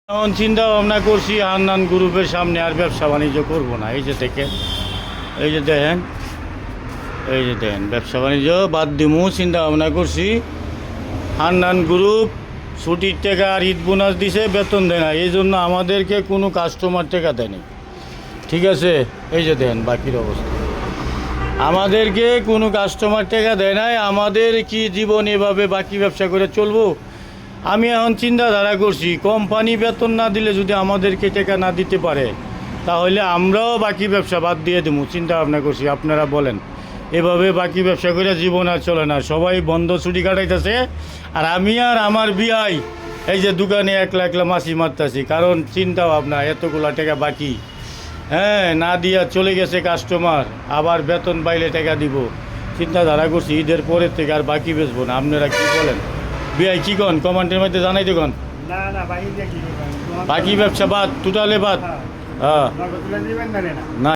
এখন চিন্তা ভাবনা করছি হান্নান গ্রুপের সামনে আর ব্যবসা বাণিজ্য করবো না। এই যে দেখেন, এই যে দেখেন, এই যে দেখেন, ব্যবসা বাণিজ্য বাদ দিমু চিন্তা ভাবনা করছি। হান্নান গ্রুপ ছুটির টাকা আর ঈদ বোনাস দিছে, বেতন দেয় না, এই জন্য আমাদেরকে কোনো কাস্টমার টাকা দেয়নি। ঠিক আছে, এই যে দেন বাকির অবস্থা, আমাদেরকে কোনো কাস্টমার টাকা দেয় নাই। আমাদের কি জীবন এভাবে বাকি ব্যবসা করে চলবো? আমি এখন চিন্তাধারা করছি, কোম্পানি বেতন না দিলে যদি আমাদেরকে টাকা না দিতে পারে, তাহলে আমরাও বাকি ব্যবসা বাদ দিয়ে দেবো চিন্তা ভাবনা করছি। আপনারা বলেন, এভাবে বাকি ব্যবসা করে জীবন আর চলে না, সবাই বন্ধ ছুটি কাটাইতেছে। আর আমি আর আমার বিয়াই এই যে দোকানে একলা একলা মাছি মারতেছি, কারণ চিন্তা ভাবনা এতগুলা টাকা বাকি, হ্যাঁ, না দিয়া চলে গেছে কাস্টমার, আবার বেতন পাইলে টাকা দিব। চিন্তাধারা করছি ঈদের পরের থেকে আর বাকি বেচবো না। আপনারা কি বলেন? বিআই কি কন, কমেন্টের মধ্যে জানাই দেখুন। না না বাকি দেখি বাকি ব্যবসা বাদ, টোটালে বাদ। হ্যাঁ হ্যাঁ, নগদ তুলে দিবেন না না।